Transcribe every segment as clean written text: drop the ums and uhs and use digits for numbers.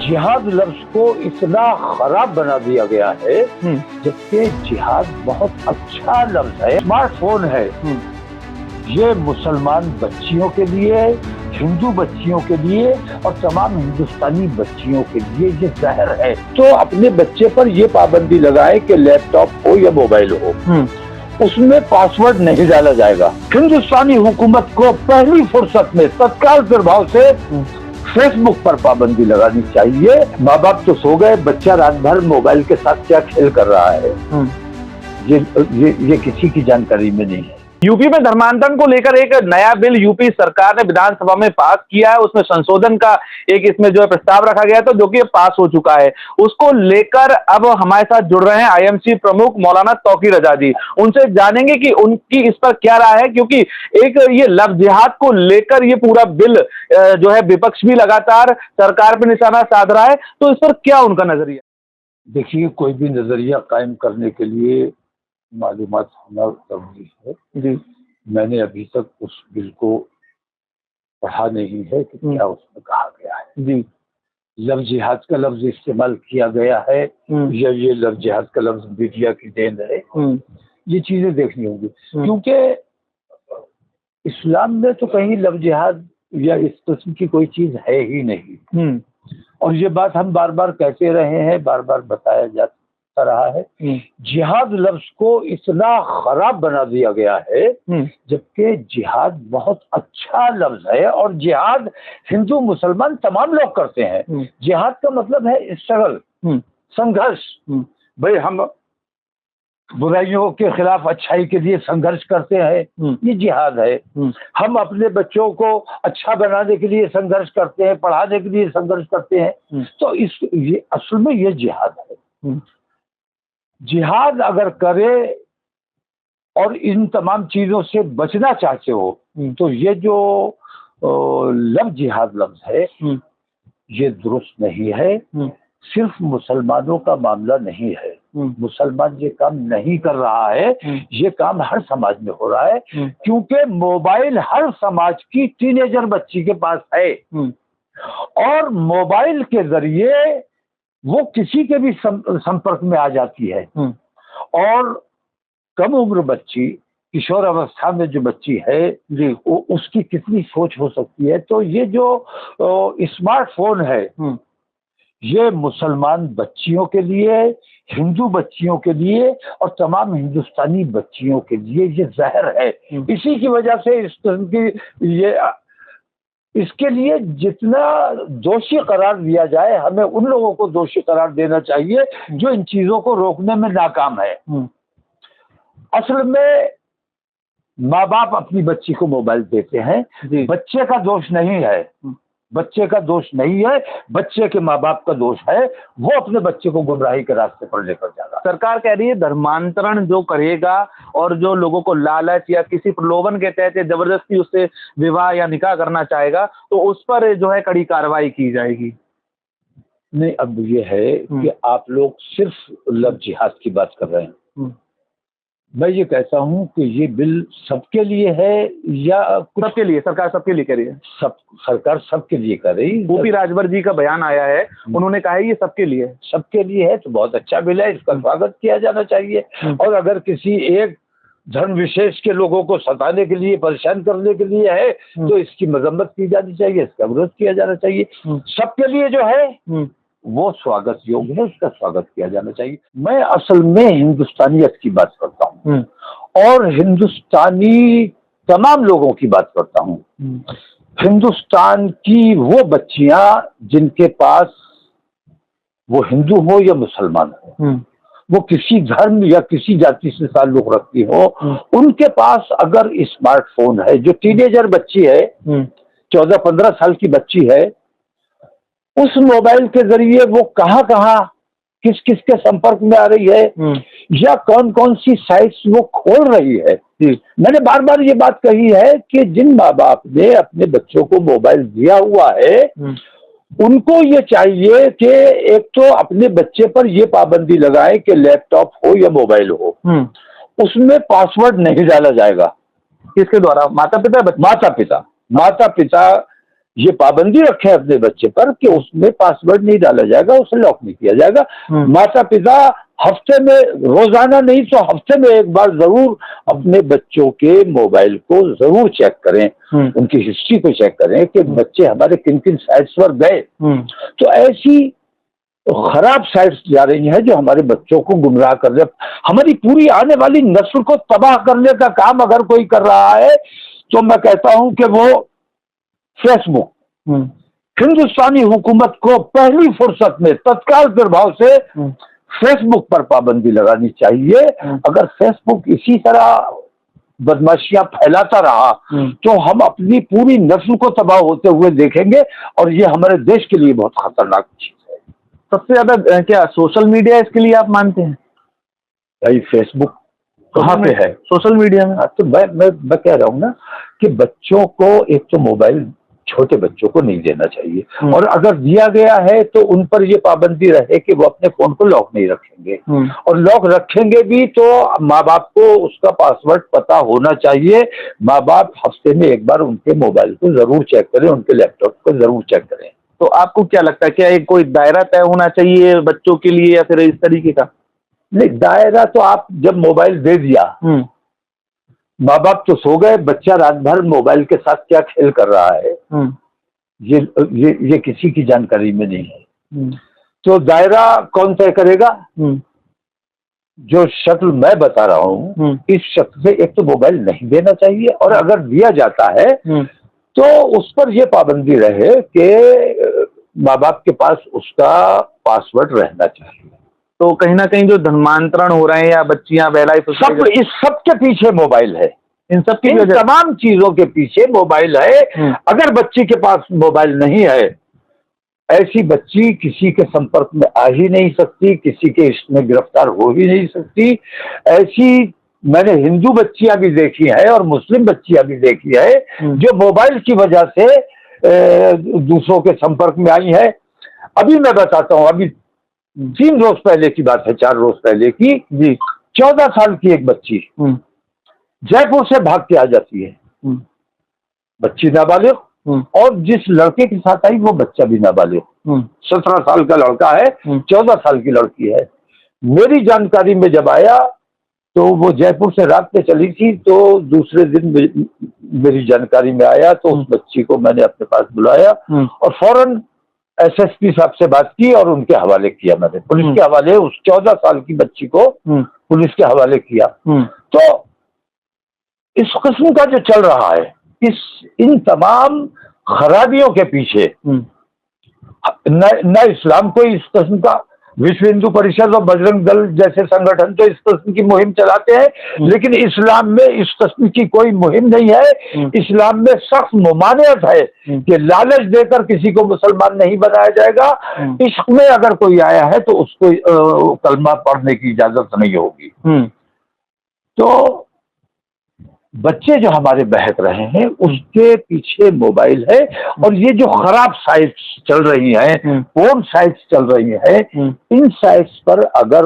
जिहाद लफ्ज को इतना खराब बना दिया गया है, जबकि जिहाद बहुत अच्छा लफ्ज है। स्मार्टफोन है, ये मुसलमान बच्चियों के लिए, हिंदू बच्चियों के लिए और तमाम हिंदुस्तानी बच्चियों के लिए ये जहर है। तो अपने बच्चे पर ये पाबंदी लगाए कि लैपटॉप हो या मोबाइल हो, उसमें पासवर्ड नहीं डाला जाएगा। हिंदुस्तानी हुकूमत को पहली फुर्सत में तत्काल प्रभाव से फेसबुक पर पाबंदी लगानी चाहिए। माँ बाप तो सो गए, बच्चा रात भर मोबाइल के साथ क्या खेल कर रहा है, ये किसी की जानकारी में नहीं है। यूपी में धर्मांतरण को लेकर एक नया बिल यूपी सरकार ने विधानसभा में पास किया है। उसमें संशोधन का एक इसमें जो है प्रस्ताव रखा गया तो जो कि पास हो चुका है। उसको लेकर अब हमारे साथ जुड़ रहे हैं आईएमसी प्रमुख मौलाना तौकीर रजा जी। उनसे जानेंगे कि उनकी इस पर क्या राय है, क्योंकि एक ये लफ्ज जिहाद को लेकर ये पूरा बिल जो है विपक्ष भी लगातार सरकार पर निशाना साध रहा है, तो इस पर क्या उनका नजरिया? देखिए, कोई भी नजरिया कायम करने के लिए मालूमात होना जरूरी है जी। मैंने अभी तक उस बिल को पढ़ा नहीं है कि क्या उसमें कहा गया है जी। लफ्ज जिहाद का लफ्ज इस्तेमाल किया गया है या ये लफ्ज जिहाद का लफ्ज मीडिया की देन है, ये चीजें देखनी होंगी। क्योंकि इस्लाम में तो कहीं लफ्ज जिहाद या इस किस्म की कोई चीज है ही नहीं। और ये बात हम बार बार कहते रहे हैं, बार बार बताया जाता रहा है। जिहाद लफ्ज को इतना खराब बना दिया गया है, जबकि जिहाद बहुत अच्छा लफ्ज है और जिहाद हिंदू मुसलमान तमाम लोग करते हैं। जिहाद का मतलब है स्ट्रगल, संघर्ष। भाई, हम बुराइयों के खिलाफ अच्छाई के लिए संघर्ष करते हैं, ये जिहाद है। हम अपने बच्चों को अच्छा बनाने के लिए संघर्ष करते हैं, पढ़ाने के लिए संघर्ष करते हैं। तो ये असल में ये जिहाद है। जिहाद अगर करे और इन तमाम चीजों से बचना चाहते हो तो ये जो लफ्ज जिहाद लफ्ज है ये दुरुस्त नहीं है। सिर्फ मुसलमानों का मामला नहीं है, मुसलमान ये काम नहीं कर रहा है, ये काम हर समाज में हो रहा है। क्योंकि मोबाइल हर समाज की टीनेजर बच्ची के पास है और मोबाइल के जरिए वो किसी के भी संपर्क में आ जाती है। और कम उम्र बच्ची, किशोर अवस्था में जो बच्ची है वो उसकी कितनी सोच हो सकती है। तो ये जो स्मार्टफोन है ये मुसलमान बच्चियों के लिए, हिंदू बच्चियों के लिए और तमाम हिंदुस्तानी बच्चियों के लिए ये जहर है। इसी की वजह से इस किस्म की इसके लिए जितना दोषी करार दिया जाए, हमें उन लोगों को दोषी करार देना चाहिए जो इन चीजों को रोकने में नाकाम है। असल में माँ बाप अपनी बच्ची को मोबाइल देते हैं, बच्चे का दोष नहीं है, बच्चे का दोष नहीं है, बच्चे के माँ बाप का दोष है। वो अपने बच्चे को गुमराही के रास्ते पर लेकर जाएगा। सरकार कह रही है धर्मांतरण जो करेगा और जो लोगों को लालच या किसी प्रलोभन के तहत जबरदस्ती उससे विवाह या निकाह करना चाहेगा तो उस पर जो है कड़ी कार्रवाई की जाएगी। नहीं, अब ये है कि आप लोग सिर्फ लफ्ज जिहाद की बात कर रहे हैं। मैं ये कहता हूँ कि ये बिल सबके लिए है या सबके लिए? सरकार सबके लिए कर रही है। सरकार सबके लिए कर रही है। गोपी राजभर जी का बयान आया है, उन्होंने कहा है ये सबके लिए है। सबके लिए है तो बहुत अच्छा बिल है, इसका स्वागत किया जाना चाहिए। और अगर किसी एक धर्म विशेष के लोगों को सताने के लिए, परेशान करने के लिए है तो इसकी मजम्मत की जानी चाहिए, इसका विरोध किया जाना चाहिए। सबके लिए जो है वो स्वागत योग्य है, उसका स्वागत किया जाना चाहिए। मैं असल में हिंदुस्तानियत की बात करता हूँ और हिंदुस्तानी तमाम लोगों की बात करता हूँ। हिंदुस्तान की वो बच्चियां जिनके पास, वो हिंदू हो या मुसलमान हो, वो किसी धर्म या किसी जाति से ताल्लुक रखती हो, उनके पास अगर स्मार्टफोन है, जो टीनेजर बच्ची है, 14-15 साल की बच्ची है, उस मोबाइल के जरिए वो कहाँ किस किस के संपर्क में आ रही है या कौन कौन सी साइट्स वो खोल रही है। मैंने बार बार ये बात कही है कि जिन माँ बाप ने अपने बच्चों को मोबाइल दिया हुआ है उनको ये चाहिए कि एक तो अपने बच्चे पर ये पाबंदी लगाए कि लैपटॉप हो या मोबाइल हो, उसमें पासवर्ड नहीं डाला जाएगा। किसके द्वारा? माता पिता? माता पिता ये पाबंदी रखें अपने बच्चे पर कि उसमें पासवर्ड नहीं डाला जाएगा, उसे लॉक नहीं किया जाएगा। माता पिता हफ्ते में, रोजाना नहीं तो हफ्ते में एक बार जरूर अपने बच्चों के मोबाइल को जरूर चेक करें, उनकी हिस्ट्री को चेक करें कि बच्चे हमारे किन किन साइट्स पर गए। तो ऐसी खराब साइट्स जा रही हैं जो हमारे बच्चों को गुमराह कर रहे, हमारी पूरी आने वाली नस्ल को तबाह करने का काम अगर कोई कर रहा है तो मैं कहता हूं कि वो फेसबुक। हिंदुस्तानी हुकूमत को पहली फुर्सत में तत्काल प्रभाव से फेसबुक पर पाबंदी लगानी चाहिए। अगर फेसबुक इसी तरह बदमाशियां फैलाता रहा तो हम अपनी पूरी नस्ल को तबाह होते हुए देखेंगे और ये हमारे देश के लिए बहुत खतरनाक चीज है। सबसे ज्यादा क्या सोशल मीडिया इसके लिए आप मानते हैं? भाई फेसबुक कहाँ पे है? सोशल मीडिया में। तो मैं कह रहा हूँ ना कि बच्चों को एक तो मोबाइल छोटे बच्चों को नहीं देना चाहिए, और अगर दिया गया है तो उन पर ये पाबंदी रहे कि वो अपने फोन को लॉक नहीं रखेंगे, और लॉक रखेंगे भी तो माँ बाप को उसका पासवर्ड पता होना चाहिए। माँ बाप हफ्ते में एक बार उनके मोबाइल को जरूर चेक करें, उनके लैपटॉप को जरूर चेक करें। तो आपको क्या लगता है, क्या एक कोई दायरा तय होना चाहिए बच्चों के लिए या फिर इस तरीके का? नहीं, दायरा तो आप जब मोबाइल दे दिया, माँ बाप तो सो गए, बच्चा रात भर मोबाइल के साथ क्या खेल कर रहा है ये किसी की जानकारी में नहीं है। तो दायरा कौन तय करेगा? जो शक्ल मैं बता रहा हूँ इस शक्ल से एक तो मोबाइल नहीं देना चाहिए, और अगर दिया जाता है तो उस पर यह पाबंदी रहे कि माँ बाप के पास उसका पासवर्ड रहना चाहिए। तो कहीं ना कहीं जो धर्मांतरण हो रहे हैं या बच्चियां बेलाइफ, सब इस सब के पीछे मोबाइल है। इन तमाम चीजों के पीछे मोबाइल है। अगर बच्ची के पास मोबाइल नहीं है, ऐसी बच्ची किसी के संपर्क में आ ही नहीं सकती, किसी के इसमें गिरफ्तार हो ही नहीं सकती। ऐसी मैंने हिंदू बच्चियां भी देखी है और मुस्लिम बच्चियां भी देखी है जो मोबाइल की वजह से दूसरों के संपर्क में आई है। अभी मैं बताता हूँ, अभी 3 रोज पहले की बात है, 4 रोज पहले की जी, 14 साल की एक बच्ची जयपुर से भाग के आ जाती है। बच्ची नाबालिग, और जिस लड़के के साथ आई वो बच्चा भी नाबालिग। 17 साल का लड़का है, 14 साल की लड़की है। मेरी जानकारी में जब आया तो वो जयपुर से रात पे चली थी, तो दूसरे दिन मेरी जानकारी में आया तो उस बच्ची को मैंने अपने पास बुलाया और फौरन एसएसपी साहब से बात की और उनके हवाले किया। मैंने पुलिस के हवाले उस 14 साल की बच्ची को पुलिस के हवाले किया। तो इस किस्म का जो चल रहा है, इन तमाम खराबियों के पीछे न इस्लाम को इस किस्म का, विश्व हिंदू परिषद और बजरंग दल जैसे संगठन तो इस किस्म की मुहिम चलाते हैं, लेकिन इस्लाम में इस किस्म की कोई मुहिम नहीं है। इस्लाम में सख्त ममानियत है कि लालच देकर किसी को मुसलमान नहीं बनाया जाएगा। इश्क में अगर कोई आया है तो उसको कलमा पढ़ने की इजाजत नहीं होगी। तो बच्चे जो हमारे बहक रहे हैं उसके पीछे मोबाइल है, और ये जो खराब साइट्स चल रही हैं, पोर्न साइट्स चल रही हैं, इन साइट्स पर अगर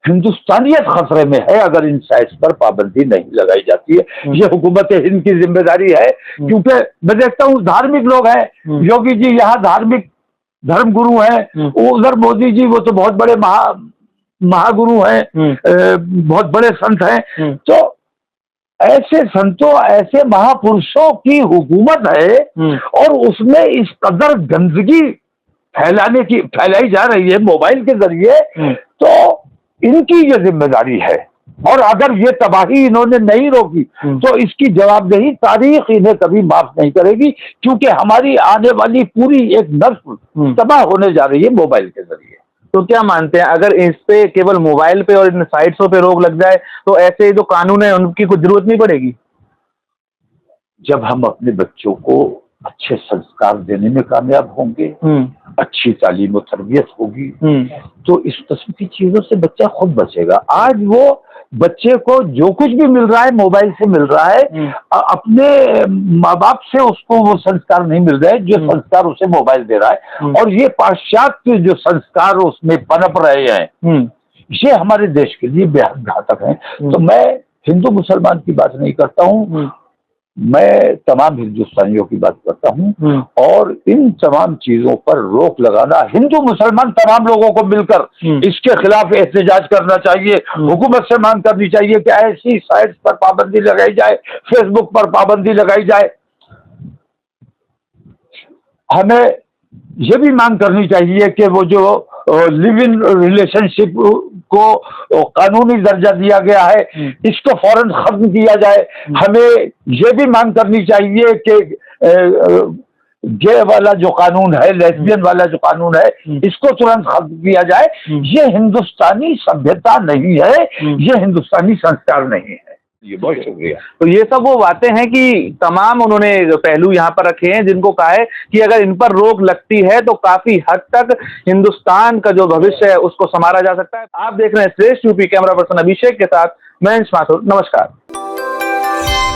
हिंदुस्तानियत खतरे में है, अगर इन साइट्स पर पाबंदी नहीं लगाई जाती है, ये हुकूमत हिंद की जिम्मेदारी है। क्योंकि मैं देखता हूँ धार्मिक लोग हैं, योगी जी यहाँ धार्मिक धर्मगुरु हैं, उधर मोदी जी वो तो बहुत बड़े महागुरु हैं, बहुत बड़े संत हैं। तो ऐसे संतों, ऐसे महापुरुषों की हुकूमत है और उसमें इस कदर गंदगी फैलाई जा रही है मोबाइल के जरिए, तो इनकी ये जिम्मेदारी है। और अगर ये तबाही इन्होंने नहीं रोकी तो इसकी जवाबदेही तारीख इन्हें कभी माफ नहीं करेगी, क्योंकि हमारी आने वाली पूरी एक नस्ल तबाह होने जा रही है मोबाइल के जरिए। तो क्या मानते हैं, अगर इस पे केवल मोबाइल पे और इन साइट्सों पे रोक लग जाए तो ऐसे जो कानून है उनकी कुछ जरूरत नहीं पड़ेगी? जब हम अपने बच्चों को अच्छे संस्कार देने में कामयाब होंगे, अच्छी तालीम और तरबियत होगी, तो इस किस्म की चीजों से बच्चा खुद बचेगा। आज वो बच्चे को जो कुछ भी मिल रहा है मोबाइल से मिल रहा है, अपने माँ बाप से उसको वो संस्कार नहीं मिल रहे जो संस्कार उसे मोबाइल दे रहा है। और ये पाश्चात्य जो संस्कार उसमें पनप रहे हैं, ये हमारे देश के लिए बेहद घातक हैं। तो मैं हिंदू मुसलमान की बात नहीं करता हूँ, मैं तमाम हिंदुस्तानियों की बात करता हूँ और इन तमाम चीजों पर रोक लगाना, हिंदू मुसलमान तमाम लोगों को मिलकर इसके खिलाफ एहतजाज करना चाहिए। हुकूमत से मांग करनी चाहिए कि ऐसी साइट्स पर पाबंदी लगाई जाए, फेसबुक पर पाबंदी लगाई जाए। हमें ये भी मांग करनी चाहिए कि वो जो लिव इन रिलेशनशिप को कानूनी दर्जा दिया गया है, इसको फौरन खत्म किया जाए। हमें ये भी मांग करनी चाहिए कि गे वाला जो कानून है, लेस्बियन वाला जो कानून है, इसको तुरंत खत्म किया जाए। ये हिंदुस्तानी सभ्यता नहीं है, ये हिंदुस्तानी संस्कार नहीं है। ये बहुत शुक्रिया। तो ये सब वो बातें हैं कि तमाम उन्होंने पहलू यहाँ पर रखे हैं जिनको कहा है कि अगर इन पर रोक लगती है तो काफी हद तक हिंदुस्तान का जो भविष्य है उसको संवारा जा सकता है। आप देख रहे हैं श्रेष्ठ यूपी, कैमरा पर्सन अभिषेक के साथ मैं अंश माथुर। नमस्कार।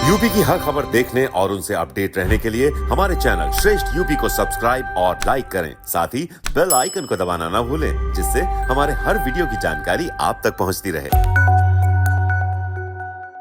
यूपी की हर खबर देखने और उनसे अपडेट रहने के लिए हमारे चैनल श्रेष्ठ यूपी को सब्सक्राइब और लाइक करें। साथ ही बेल आइकन को दबाना ना भूलें, जिससे हमारे हर वीडियो की जानकारी आप तक पहुंचती रहे।